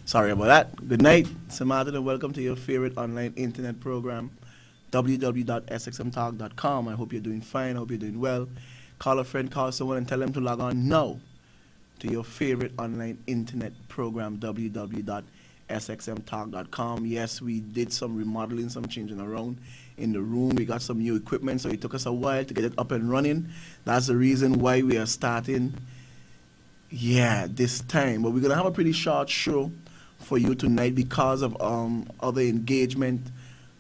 Sorry about that. Good night, Sxmtalk, and welcome to your favorite online internet program, www.sxmtalk.com. I hope you're doing fine. I hope you're doing well. Call a friend, call someone, and tell them to log on now to your favorite online internet program, www.sxmtalk.com. Yes, we did some remodeling, some changing around in the room. We got some new equipment, so it took us a while to get it up and running. That's the reason why we are starting, this time. But we're going to have a pretty short show for you tonight because of other engagement.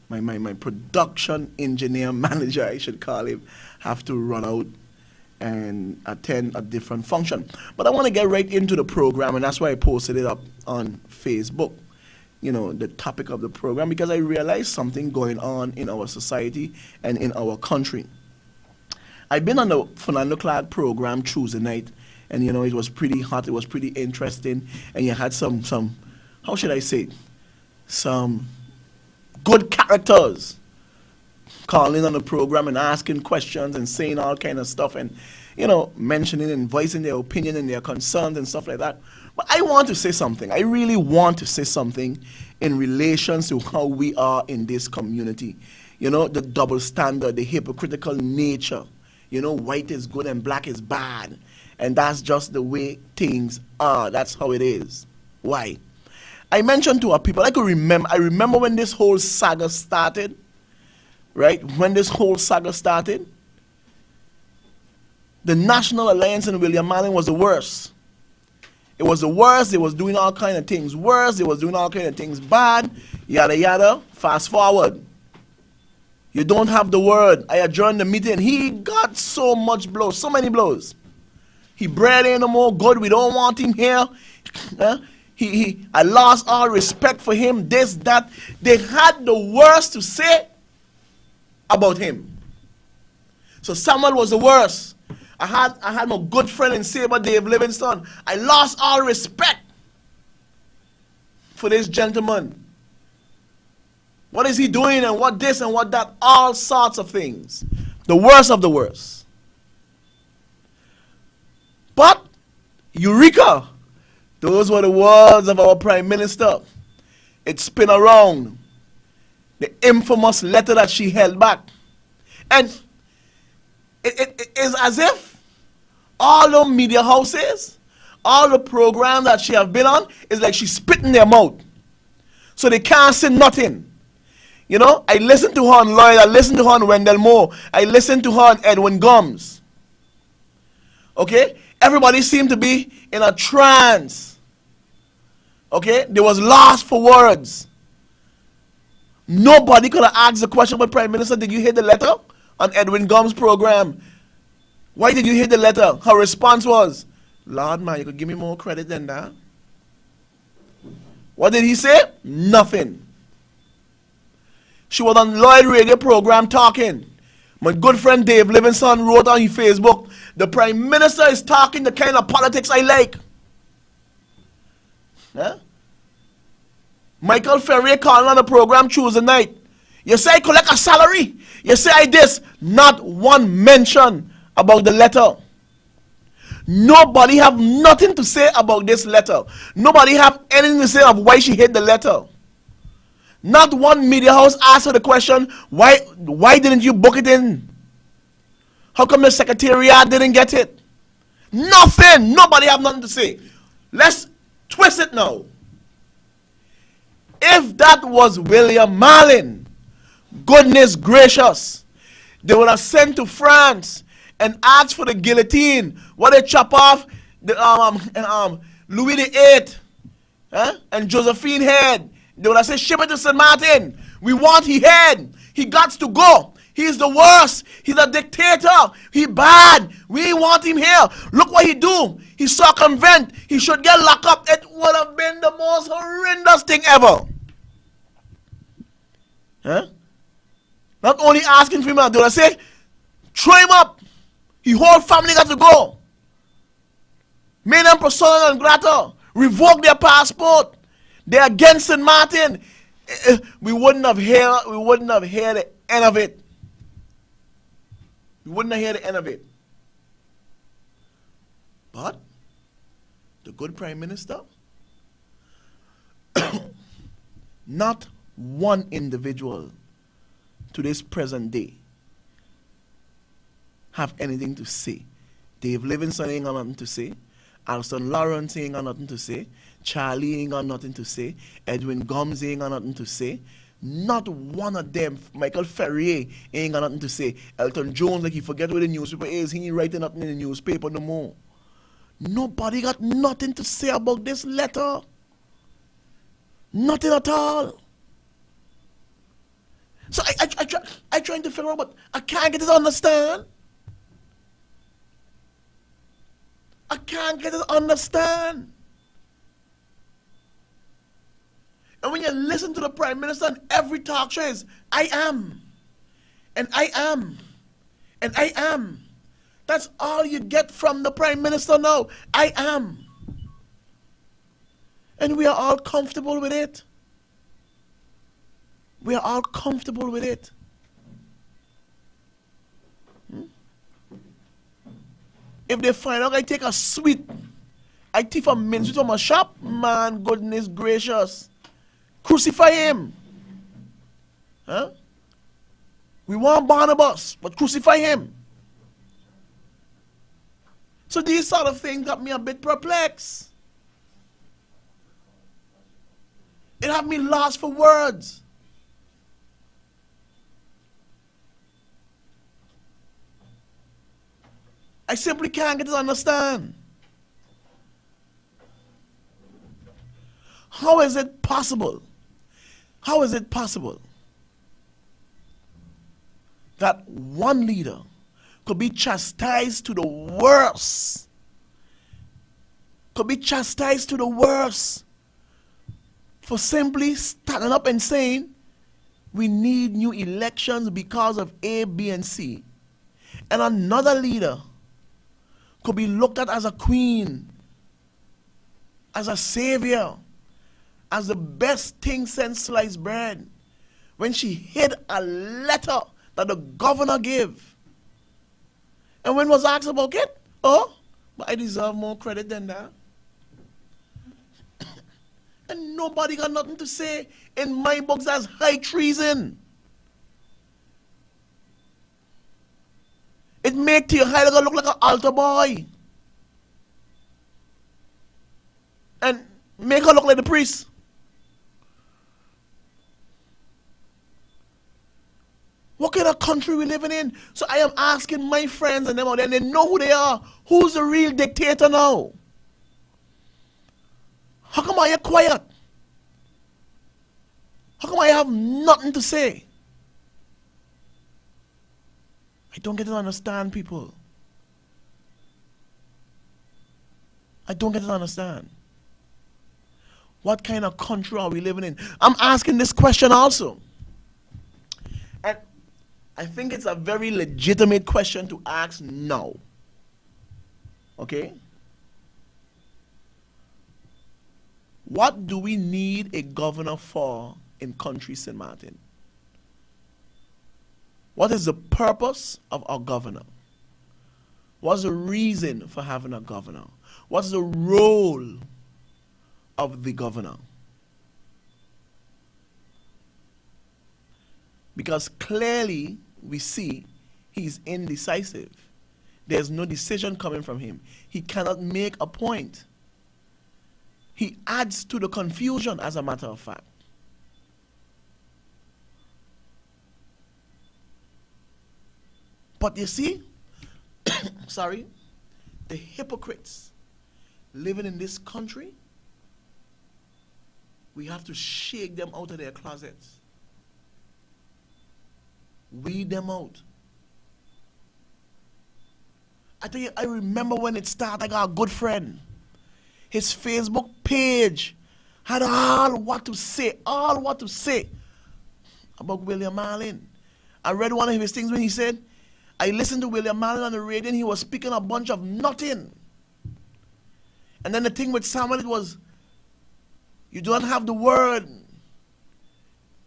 My production engineer manager, I should call him, have to run out and attend a different function. But I want to get right into the program, and that's why I posted it up on Facebook, the topic of the program, because I realized something going on in our society and in our country. I've been on the Fernando Clark program Tuesday night, and it was pretty hot, it was pretty interesting, and you had some how should I say, some good characters calling on the program and asking questions and saying all kind of stuff and, mentioning and voicing their opinion and their concerns and stuff like that. But I want to say something. I really want to say something in relation to how we are in this community. The double standard, the hypocritical nature. White is good and black is bad. And that's just the way things are. That's how it is. Why? I mentioned to our people, I remember when this whole saga started, right? When this whole saga started, the National Alliance and William Allen was the worst. It was the worst. They was doing all kind of things worse. They was doing all kind of things bad, yada, yada. Fast forward. You don't have the word. I adjourned the meeting. He got so much blows, so many blows. He bred ain't no more good. We don't want him here. I lost all respect for him, this, that. They had the worst to say about him. So Samuel was the worst. I had my good friend in Sabre, Dave Livingston. I lost all respect for this gentleman. What is he doing and what this and what that? All sorts of things. The worst of the worst. But, Eureka! Those were the words of our Prime Minister. It spin around. The infamous letter that she held back. And it is as if all the media houses, all the programs that she have been on, is like she's spitting their mouth. So they can't say nothing. I listened to her on Lloyd, I listened to her on Wendell Moore, I listened to her on Edwin Gums. Okay? Everybody seemed to be in a trance. Okay? They was lost for words. Nobody could have asked the question, but Prime Minister, did you hear the letter on Edwin Gums' program? Why did you hear the letter? Her response was, Lord, man, you could give me more credit than that. What did he say? Nothing. She was on Lloyd radio program talking. My good friend Dave Livingston wrote on his Facebook, the Prime Minister is talking the kind of politics I like. Huh? Michael Ferrier calling on the program Tuesday night. You say I collect a salary. You say I this. Not one mention about the letter. Nobody have nothing to say about this letter. Nobody have anything to say of why she hid the letter. Not one media house asked her the question, why didn't you book it in? How come the secretariat didn't get it? Nothing. Nobody have nothing to say. Let's twist it now. If that was William Allen, goodness gracious, they would have sent to France and asked for the guillotine. What they chop off the Louis VIII and Josephine head. They would have said, ship it to St. Martin. We want his head. He got to go. He's the worst. He's a dictator. He bad. We want him here. Look what he do. He circumvent. He should get locked up. It would have been the most horrendous thing ever. Not only asking for him, they would have said, throw him up. His whole family got to go. Made them persona non grata. Revoke their passport. They're against St. Martin. We wouldn't have heard the end of it. We wouldn't have heard the end of it. But the good Prime Minister Not one individual to this present day have anything to say. Dave Livingston ain't got nothing to say. Alston Lawrence ain't got nothing to say. Charlie ain't got nothing to say. Edwin Gomes ain't got nothing to say. Not one of them. Michael Ferrier ain't got nothing to say. Elton Jones, like he forget where the newspaper is. He ain't writing nothing in the newspaper no more. Nobody got nothing to say about this letter. Nothing at all. So I trying to figure out, but I can't get it to understand. I can't get it to understand. And when you listen to the Prime Minister on every talk show is, I am. And I am. And I am. That's all you get from the Prime Minister now. I am. And we are all comfortable with it. We are all comfortable with it. If they find out I take a sweet, I thief a mint from a shop, man, goodness gracious. Crucify him. Huh? We want Barnabas, but crucify him. So these sort of things got me a bit perplexed. It had me lost for words. I simply can't get to understand. How is it possible? How is it possible that one leader could be chastised to the worst? Could be chastised to the worst for simply standing up and saying, we need new elections because of A, B, and C. And another leader could be looked at as a queen, as a savior, as the best thing since sliced bread, when she hid a letter that the governor gave. And when was asked about it, oh, but I deserve more credit than that. And nobody got nothing to say. In my books, that's high treason. It make Theo Heidegger look like an altar boy. And make her look like the priest. What kind of country we living in? So I am asking my friends and them out there, and they know who they are. Who's the real dictator now? How come I are quiet? How come I have nothing to say? I don't get to understand people. I don't get to understand. What kind of country are we living in? I'm asking this question also. And I think it's a very legitimate question to ask now. Okay? What do we need a governor for in country St. Martin? What is the purpose of our governor? What's the reason for having a governor? What's the role of the governor? Because clearly we see he's indecisive. There's no decision coming from him. He cannot make a point. He adds to the confusion, as a matter of fact. But you see, sorry, the hypocrites living in this country, we have to shake them out of their closets. Weed them out. I tell you, I remember when it started, I got a good friend. His Facebook page had all what to say about William Marlin. I read one of his things when he said, I listened to William Marlin on the radio and he was speaking a bunch of nothing. And then the thing with Samuel, it was, you don't have the word.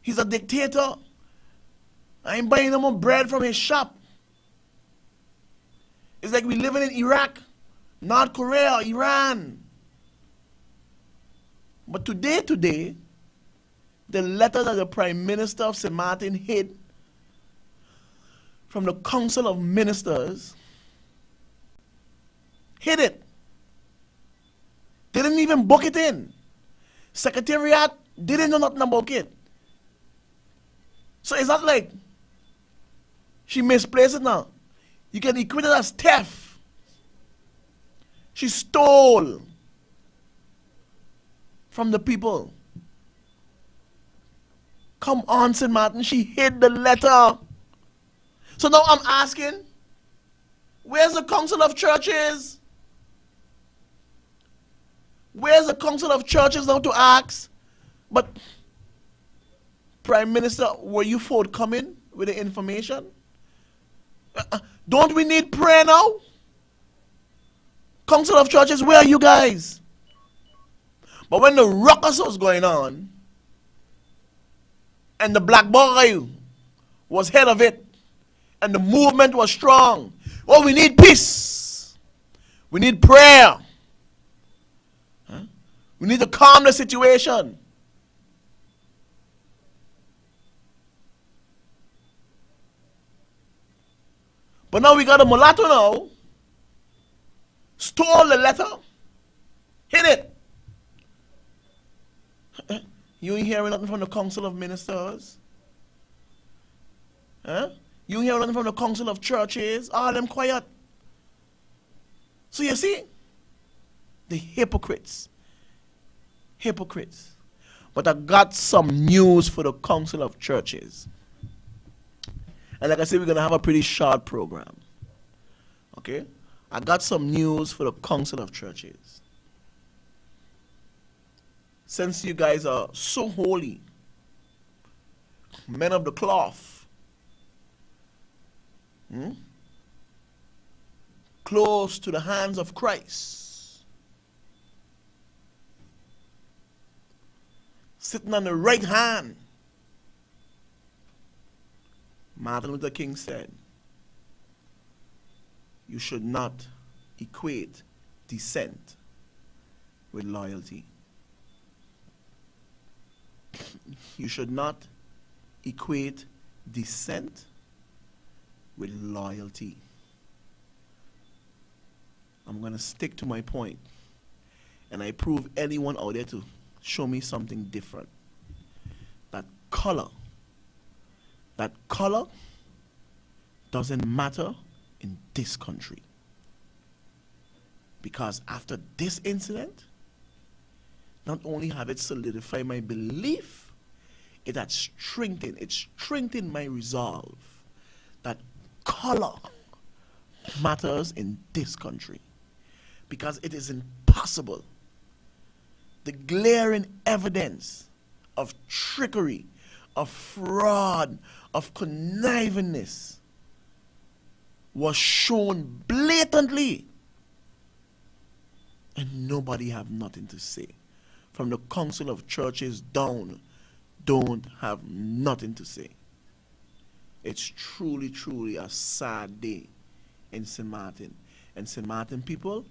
He's a dictator. I ain't buying no more bread from his shop. It's like we living in Iraq, North Korea, Iran. But today, the letter that the Prime Minister of St. Martin hid from the Council of Ministers, hid it. They didn't even book it in. Secretariat didn't know nothing about it. So it's not like she misplaced it now. You can equate it as theft. She stole from the people. Come on, St. Martin, she hid the letter. So now I'm asking, where's the Council of Churches? Where's the Council of Churches now to ask? But, Prime Minister, were you forthcoming with the information? Don't we need prayer now? Council of Churches, where are you guys? But when the ruckus was going on, and the black boy was head of it, and the movement was strong, oh, we need peace. We need prayer. We need to calm the situation. But now we got a mulatto now, stole the letter, hid it. You ain't hearing nothing from the Council of Ministers? You ain't hearing nothing from the Council of Churches? All them quiet. So you see, the hypocrites. Hypocrites. But I got some news for the Council of Churches. And like I said, we're going to have a pretty short program. Okay? I got some news for the Council of Churches. Since you guys are so holy, men of the cloth, close to the hands of Christ, sitting on the right hand, Martin Luther King said, you should not equate dissent with loyalty. You should not equate dissent with loyalty. I'm going to stick to my point, and I prove anyone out there to show me something different. That color doesn't matter in this country. Because after this incident, not only have it solidified my belief, it strengthened my resolve that color matters in this country. Because it is impossible. The glaring evidence of trickery, of fraud, of connivingness was shown blatantly. And nobody have nothing to say. From the Council of Churches down, don't have nothing to say. It's truly, truly a sad day in St. Martin. And St. Martin people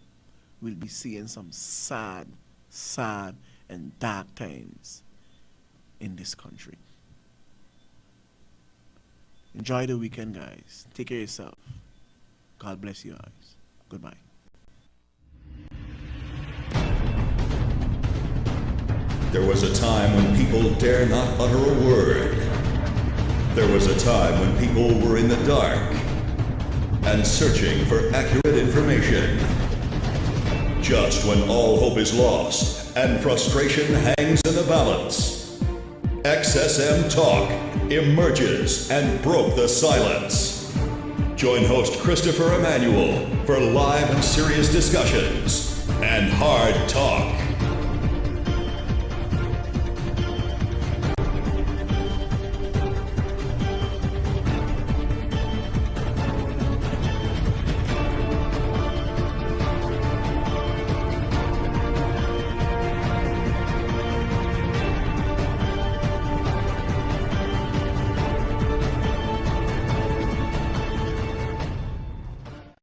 will be seeing some sad and dark times in this country. Enjoy the weekend, guys. Take care of yourself. God bless you guys. Goodbye. There was a time when people dare not utter a word. There was a time when people were in the dark and searching for accurate information. Just when all hope is lost and frustration hangs in the balance, Sxmtalk emerges and broke the silence. Join host Christopher Emmanuel for live and serious discussions and hard talk.